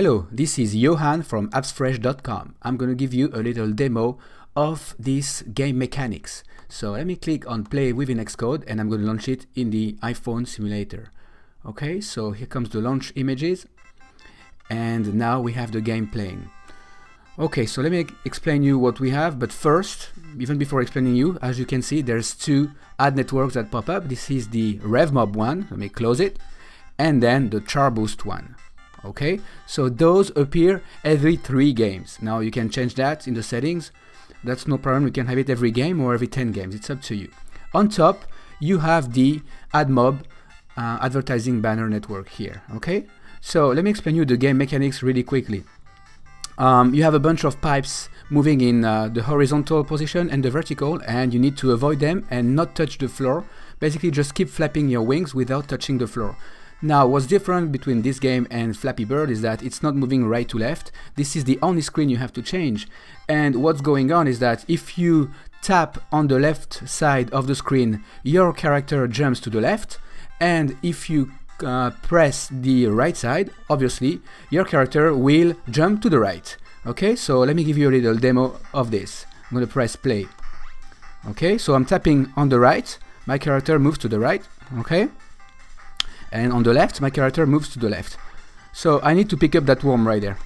Hello, this is Johan from AppsFresh.com. I'm going to give you a little demo of this game mechanics. So let me click on play within Xcode and I'm going to launch it in the iPhone simulator. Okay, so here comes the launch images and now we have the game playing. Okay, so let me explain you what we have, but first, even before explaining you, as you can see, there's two ad networks that pop up. This is the RevMob one, let me close it, and then the Charboost one. Okay, so those appear every 3 games. Now you can change that in the settings. That's no problem. You can have it every game or every 10 games. It's up to you. On top, you have the AdMob advertising banner network here. Okay, so let me explain you the game mechanics really quickly. You have a bunch of pipes moving in the horizontal position and the vertical, and you need to avoid them and not touch the floor. Basically, just keep flapping your wings without touching the floor. Now, what's different between this game and Flappy Bird is that it's not moving right to left. This is the only screen you have to change. And what's going on is that if you tap on the left side of the screen, your character jumps to the left. And if you press the right side, obviously, your character will jump to the right. Okay, so let me give you a little demo of this. I'm going to press play. Okay, so I'm tapping on the right. My character moves to the right. Okay. And on the left, my character moves to the left. So I need to pick up that worm right there.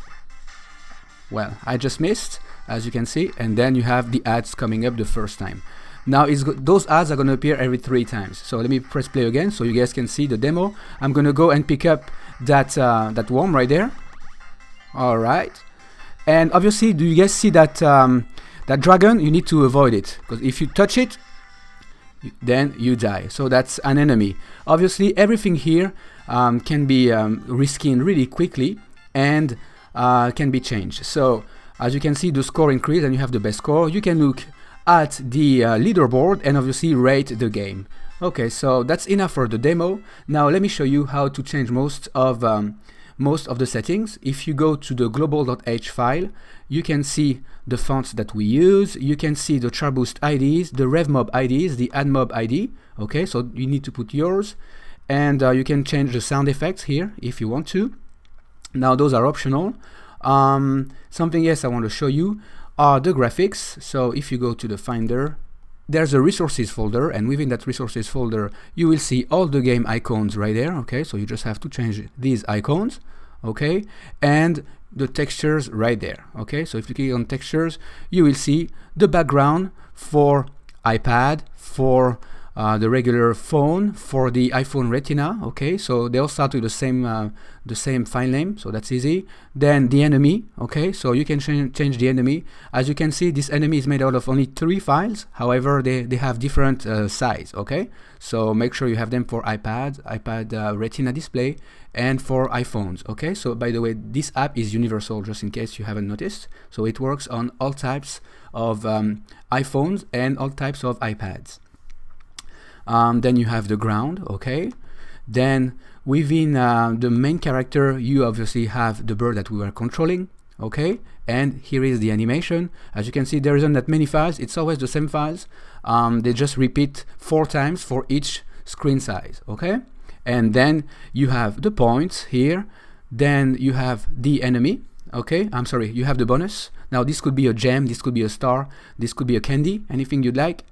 Well, I just missed, as you can see, and then you have the ads coming up the first time. Now those ads are going to appear every 3 times. So let me press play again so you guys can see the demo. I'm going to go and pick up that worm right there. All right. And obviously, do you guys see that that dragon? You need to avoid it, because if you touch it, then you die. So that's an enemy. Obviously, everything here can be reskinned really quickly and can be changed. So as you can see, the score increased and you have the best score. You can look at the leaderboard and obviously rate the game. Okay, so that's enough for the demo. Now let me show you how to change most of the settings. If you go to the global.h file, you can see the fonts that we use. You can see the Charboost IDs, the RevMob IDs, the AdMob ID. Okay, so you need to put yours, and you can change the sound effects here if you want to. Now those are optional. Something else I want to show you are the graphics. So if you go to the Finder, there's a resources folder, and within that resources folder you will see all the game icons right there. Okay, so you just have to change these icons. Okay, and the textures right there. Okay, so if you click on textures, you will see the background for iPad, for the regular phone, for the iPhone Retina. Okay, so they all start with the same file name, so that's easy. Then the enemy. Okay, so you can change the enemy. As you can see, this enemy is made out of only 3 files. However, they have different size. Okay, so make sure you have them for iPad Retina display, and for iPhones. Okay, so by the way, this app is universal, just in case you haven't noticed. So it works on all types of iPhones and all types of iPads. Then you have the ground. Okay, then within the main character, you obviously have the bird that we were controlling. Okay, and here is the animation. As you can see, there isn't that many files. It's always the same files. They just repeat 4 times for each screen size. Okay, and then you have the points here. Then you have the enemy. Okay, I'm sorry, you have the bonus. Now this could be a gem, this could be a star, this could be a candy, anything you'd like.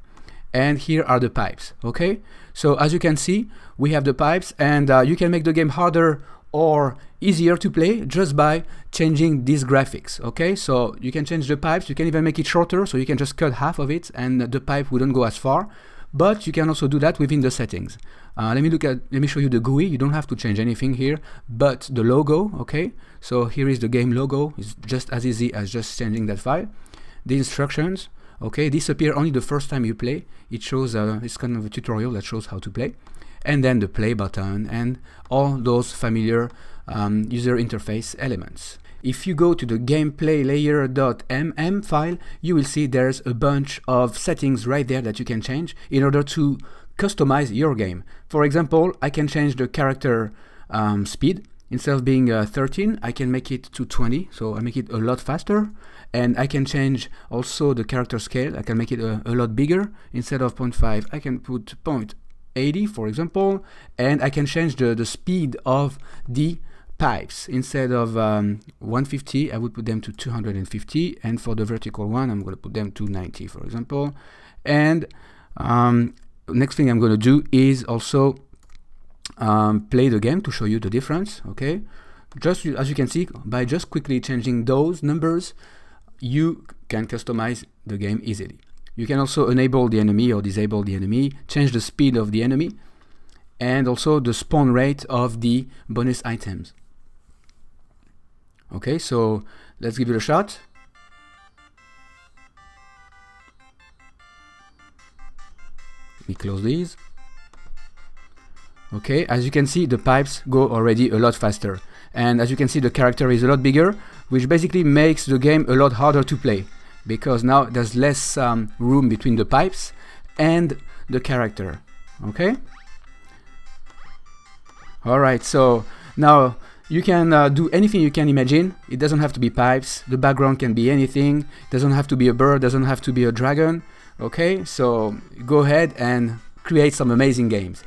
And here are the pipes. Okay, so as you can see, we have the pipes, and you can make the game harder or easier to play just by changing these graphics. Okay, so you can change the pipes. You can even make it shorter, so you can just cut half of it and the pipe wouldn't go as far. But you can also do that within the settings. Let me show you the GUI. You don't have to change anything here, but the logo. Okay, so here is the game logo. It's just as easy as just changing that file. The instructions. Okay, these appear only the first time you play. It shows it's kind of a tutorial that shows how to play, and then the play button and all those familiar user interface elements. If you go to the gameplay layer.mm file, you will see there's a bunch of settings right there that you can change in order to customize your game. For example, I can change the character speed. Instead of being 13, I can make it to 20, so I make it a lot faster. And I can change also the character scale. I can make it a lot bigger. Instead of 0.5, I can put 0.80, for example. And I can change the speed of the pipes. Instead of 150, I would put them to 250, and for the vertical one, I'm going to put them to 90, for example. And next thing I'm going to do is also play the game to show you the difference. Okay, just as you can see, by just quickly changing those numbers, you can customize the game easily. You can also enable the enemy or disable the enemy, change the speed of the enemy, and also the spawn rate of the bonus items. Okay, so let's give it a shot. Let me close these. Okay, as you can see, the pipes go already a lot faster. And as you can see, the character is a lot bigger, which basically makes the game a lot harder to play, because now there's less room between the pipes and the character. Okay? Alright, so now you can do anything you can imagine. It doesn't have to be pipes. The background can be anything. It doesn't have to be a bird, doesn't have to be a dragon. Okay, so go ahead and create some amazing games.